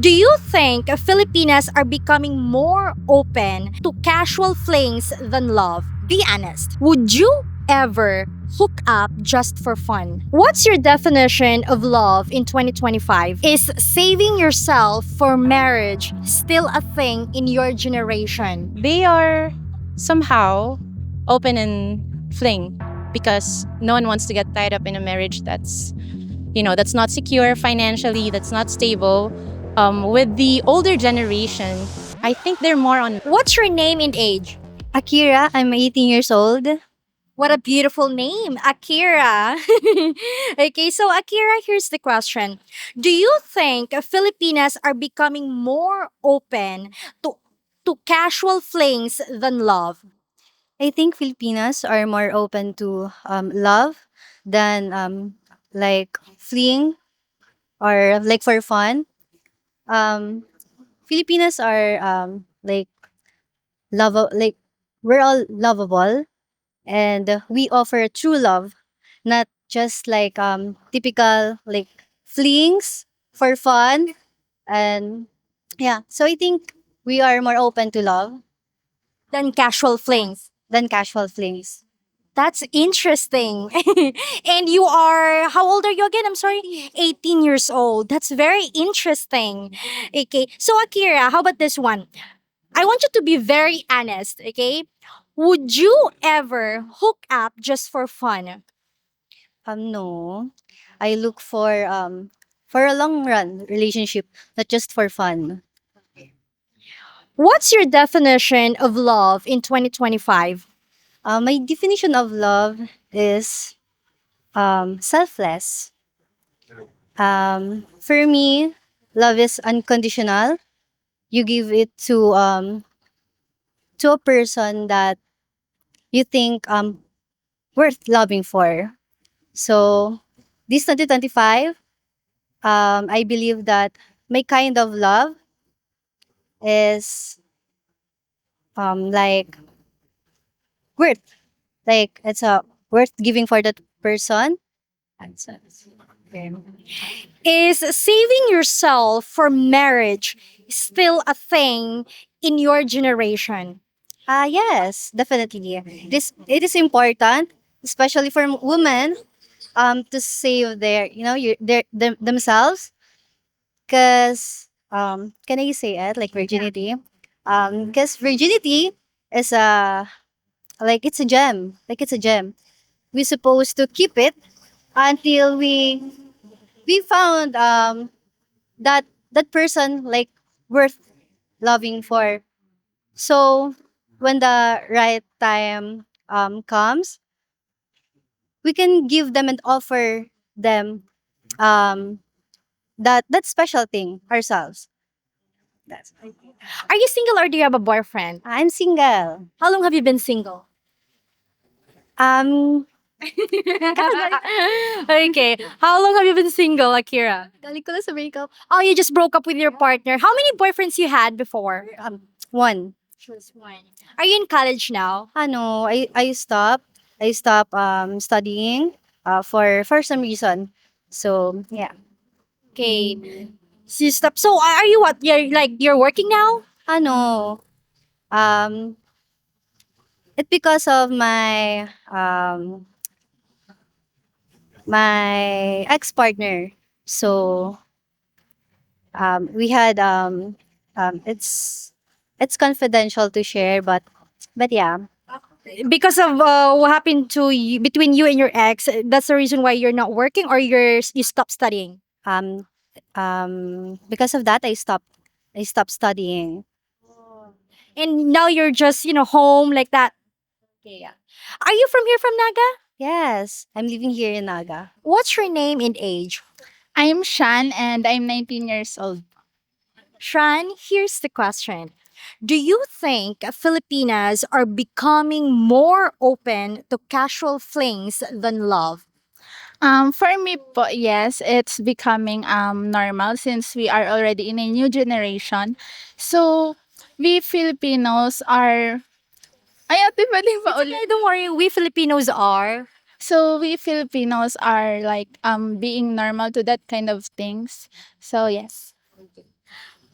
Do you think Filipinas are becoming more open to casual flings than love? Be honest. Would you ever hook up just for fun? What's your definition of love in 2025? Is saving yourself for marriage still a thing in your generation? They are somehow open and fling because no one wants to get tied up in a marriage that's not secure financially, that's not stable. With the older generation, I think they're more on. What's your name and age? Akira, I'm 18 years old. What a beautiful name, Akira. Okay, so Akira, here's the question. Do you think Filipinas are becoming more open to casual flings than love? I think Filipinas are more open to love than like fleeing or like for fun. Um, Filipinas are like we're all lovable and we offer true love, not just like typical like flings for fun. And yeah, so I think we are more open to love Than casual flings. than casual flings. That's interesting. And you are, how old are you again? I'm sorry. 18 years old. That's very interesting. Okay. So, Akira, how about this one? I want you to be very honest. Okay. Would you ever hook up just for fun? No. I look for a long run relationship, not just for fun. What's your definition of love in 2025? My definition of love is selfless. For me, love is unconditional. You give it to a person that you think worth loving for. So this 2025, I believe that my kind of love is like worth, like it's a worth giving for that person. Is saving yourself for marriage still a thing in your generation? Yes, definitely. This it is important, especially for women, to save their, themselves. Cause can I say it like virginity? Cause virginity is a like it's a gem, like it's a gem. We're supposed to keep it until we found that that person like worth loving for. So when the right time comes, we can give them and offer them um that special thing ourselves. That's Are you single or do you have a boyfriend? I'm single. How long have you been single? Um Okay. How long have you been single, Akira? galing ko lang sa breakup. Oh, you just broke up with your partner. How many boyfriends you had before? One. Just one. Are you in college now? Ano, I stopped studying for some reason. So, yeah. Okay. So you stop. So are you what? You're working now? Ano, um it because of my ex-partner. So, we had it's confidential to share, but yeah. Because of what happened to you, between you and your ex, that's the reason why you're not working or you stopped studying. Um because of that I stopped studying. And now you're just, home like that. Okay, yeah. Are you from here from Naga? Yes, I'm living here in Naga. What's your name and age? I'm Shan and I'm 19 years old. Shan, here's the question. Do you think Filipinas are becoming more open to casual flings than love? For me po, yes, it's becoming normal since we are already in a new generation. So, we Filipinos are ay, ate, pwede pa ulit. Okay, don't worry, we Filipinos are. So, we Filipinos are like being normal to that kind of things. So, yes.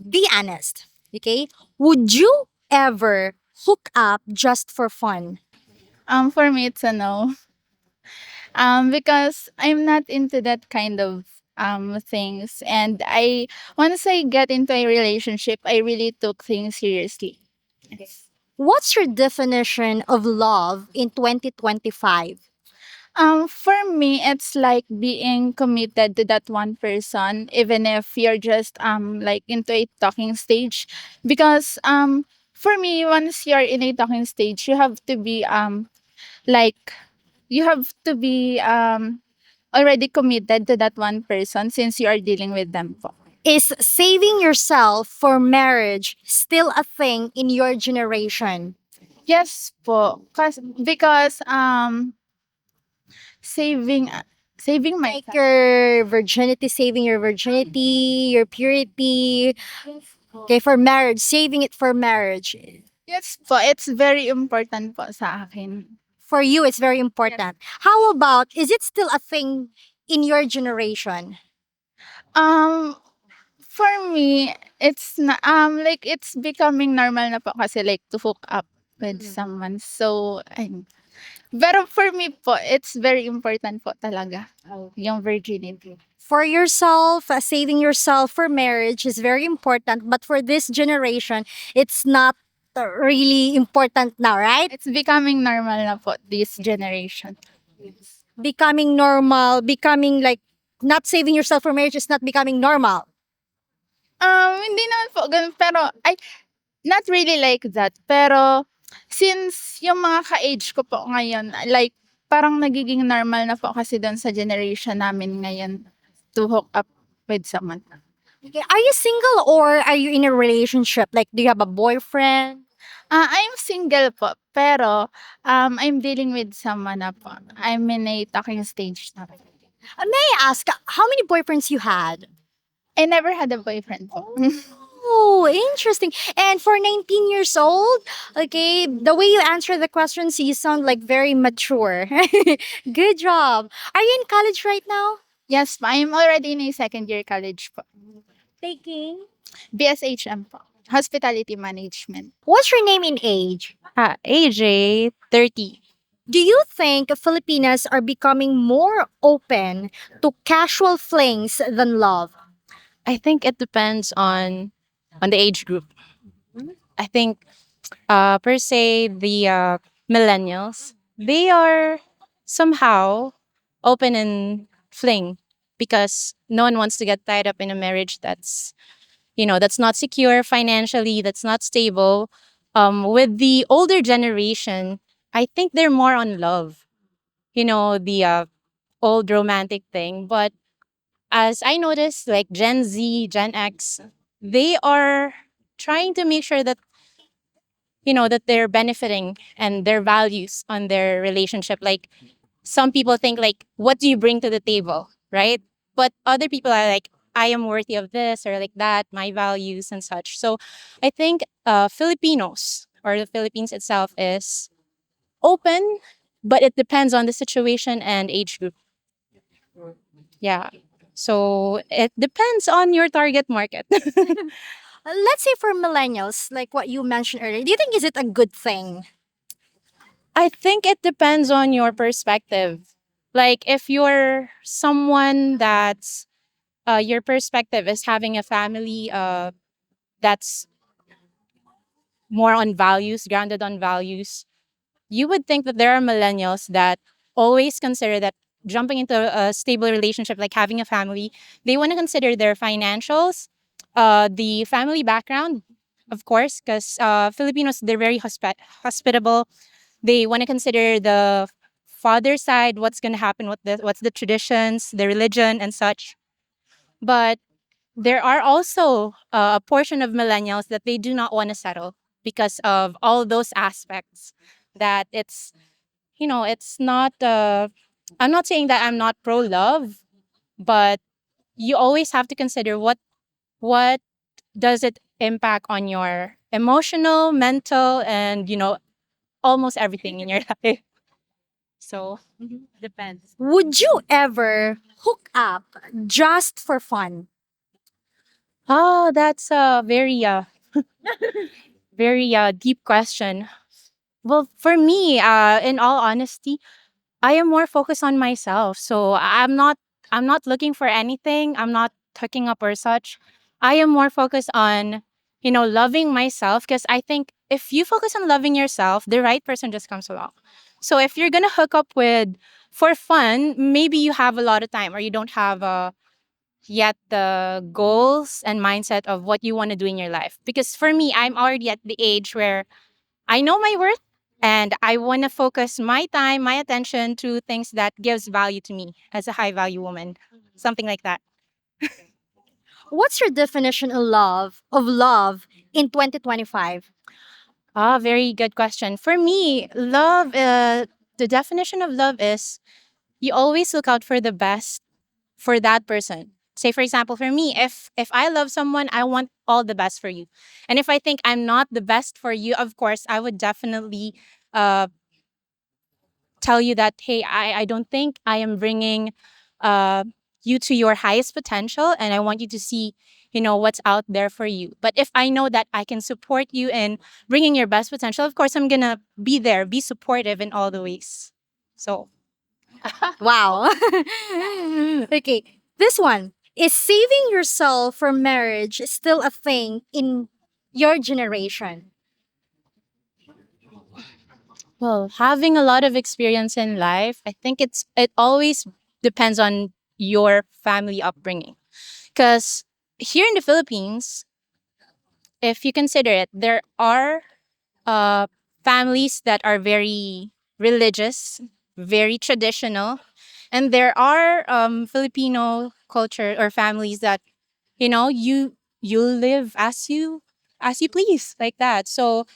Be honest. Okay? Would you ever hook up just for fun? For me, it's a no. Because I'm not into that kind of things, and I once I get into a relationship, I really took things seriously. Yes. What's your definition of love in 2025? For me, it's like being committed to that one person, even if you're just like into a talking stage. Because for me, once you're in a talking stage, you have to be like you have to be already committed to that one person since you are dealing with them po. Is saving yourself for marriage still a thing in your generation? Yes po. Because saving saving Like myself. your virginity, saving your virginity, your purity. Okay, for marriage, saving it for marriage. Yes po, it's very important po sa akin. For you, it's very important. How about, is it still a thing in your generation? Um for me, it's na, like it's becoming normal na po kasi like to hook up with someone. So, ayun. Pero for me po, it's very important po talaga yung virginity. For yourself, saving yourself for marriage is very important, but for this generation, it's not really important now, right? It's becoming normal na po this generation. Becoming normal, becoming like not saving yourself for marriage is not becoming normal. Hindi naman po ganun, pero ay not really like that. Pero since yung mga ka-age ko po ngayon, like parang nagiging normal na po kasi doon sa generation namin ngayon to hook up with someone. Okay, are you single or are you in a relationship? Like, do you have a boyfriend? I'm single po, pero I'm dealing with someone na po. I'm in a talking stage na po. May I ask, how many boyfriends you had? I never had a boyfriend po. Oh, interesting. And for 19 years old, okay, the way you answer the questions, you sound like very mature. Good job. Are you in college right now? Yes, I'm already in a second year college po. Taking. BSHM po. Hospitality Management. What's your name in age? AJ, 30. Do you think Filipinas are becoming more open to casual flings than love? I think it depends on the age group. I think per se the millennials, they are somehow open and fling because no one wants to get tied up in a marriage that's, that's not secure financially, that's not stable. With the older generation, I think they're more on love, the old romantic thing. But as I noticed, like Gen Z, Gen X, they are trying to make sure that that they're benefiting and their values on their relationship. Like some people think like, what do you bring to the table, right? But other people are like, I am worthy of this or like that, my values and such. So I think Filipinos or the Philippines itself is open, but it depends on the situation and age group. Yeah. So it depends on your target market. Let's say for millennials, like what you mentioned earlier, do you think is it a good thing? I think it depends on your perspective. Like if you're someone that's your perspective is having a family that's more on values, grounded on values, you would think that there are millennials that always consider that jumping into a stable relationship, like having a family, they want to consider their financials, the family background, of course, because Filipinos, they're very hospitable. They want to consider the father side, what's going to happen, what's the traditions, the religion, and such. But there are also a portion of millennials that they do not want to settle because of all those aspects. That it's not. I'm not saying that I'm not pro love, but you always have to consider what does it impact on your emotional, mental, and almost everything in your life. So depends. Would you ever hook up just for fun? Oh, that's a very deep question. Well, for me, in all honesty, I am more focused on myself. So I'm not looking for anything. I'm not hooking up or such. I am more focused on, loving myself, because I think if you focus on loving yourself, the right person just comes along. So if you're gonna hook up with for fun, maybe you have a lot of time or you don't have yet the goals and mindset of what you want to do in your life. Because for me, I'm already at the age where I know my worth and I want to focus my time, my attention to things that gives value to me as a high value woman. Something like that. What's your definition of love in 2025? Ah, very good question. For me, love, the definition of love is you always look out for the best for that person. Say for example, for me, if I love someone, I want all the best for you. And if I think I'm not the best for you, of course, I would definitely uh tell you that, hey, I don't think I am bringing uh, you to your highest potential, and I want you to see, what's out there for you. But if I know that I can support you in bringing your best potential, of course, I'm gonna be there, be supportive in all the ways. So, Wow. Okay, this one. Is saving yourself for marriage still a thing in your generation? well, having a lot of experience in life, I think it always depends on your family upbringing. Because here in the Philippines, if you consider it, there are uh, families that are very religious, very traditional, and there are Filipino culture or families that you live as you please, like that. So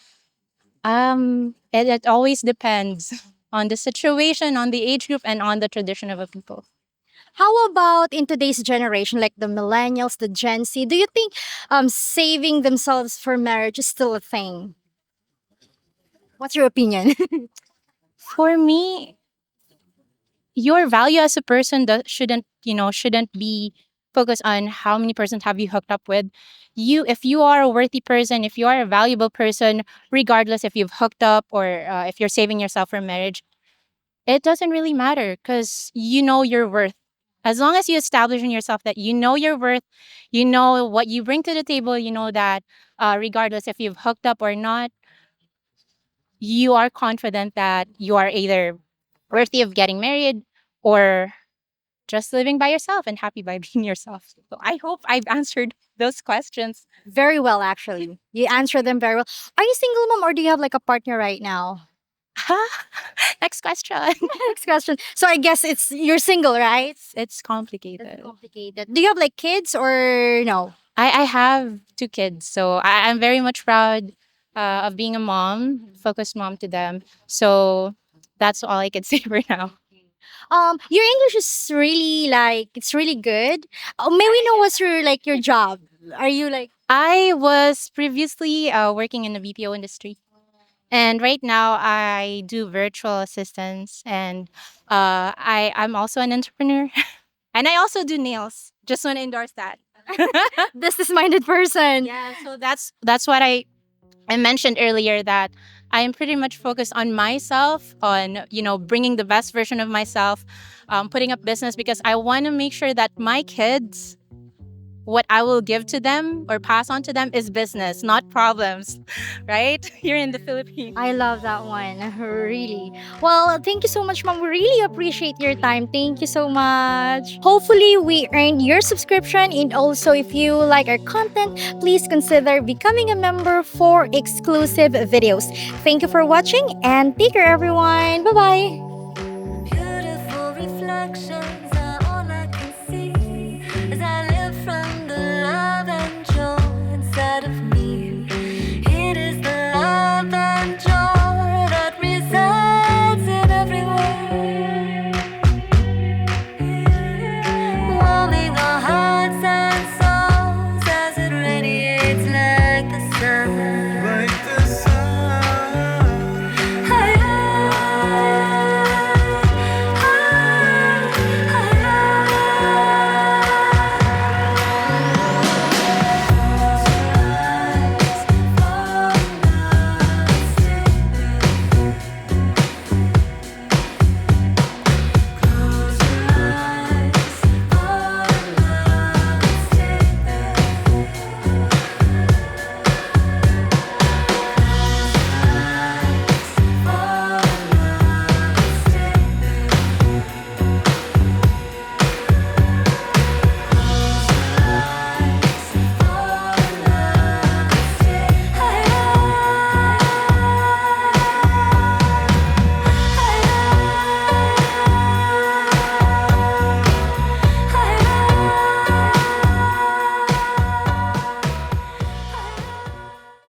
it always depends on the situation, on the age group, and on the tradition of a people. How about in today's generation, like the millennials, the Gen Z? Do you think saving themselves for marriage is still a thing? What's your opinion? For me, your value as a person shouldn't be focused on how many persons have you hooked up with. If you are a worthy person, if you are a valuable person, regardless if you've hooked up or if you're saving yourself for marriage, it doesn't really matter, because you know your worth. As long as you establish in yourself that you know your worth, you know what you bring to the table, you know that regardless if you've hooked up or not, you are confident that you are either worthy of getting married or just living by yourself and happy by being yourself. So I hope I've answered those questions. Very well, actually. You answer them very well. Are you single, mom, or do you have like a partner right now? Next question. Next question. So I guess you're single, right? It's That's complicated. complicated. Do you have like kids or no? I have two kids, so I'm very much proud of being a mom, focused mom to them. So that's all I can say for now. Your English is really like it's really good. May we know what's your job? Are you like I was previously working in the BPO industry. And right now, I do virtual assistants, and I'm also an entrepreneur, and I also do nails. Just want to endorse that. business-minded person? Yeah, so that's what I mentioned earlier, that I am pretty much focused on myself, on bringing the best version of myself, putting up business, because I want to make sure that my kids, what I will give to them or pass on to them is business, not problems, right? Here in the Philippines. I love that one. Really. Well, thank you so much, mom. We really appreciate your time. Thank you so much. Hopefully, we earned your subscription. And also, if you like our content, please consider becoming a member for exclusive videos. Thank you for watching and take care, everyone. Bye bye. Beautiful reflection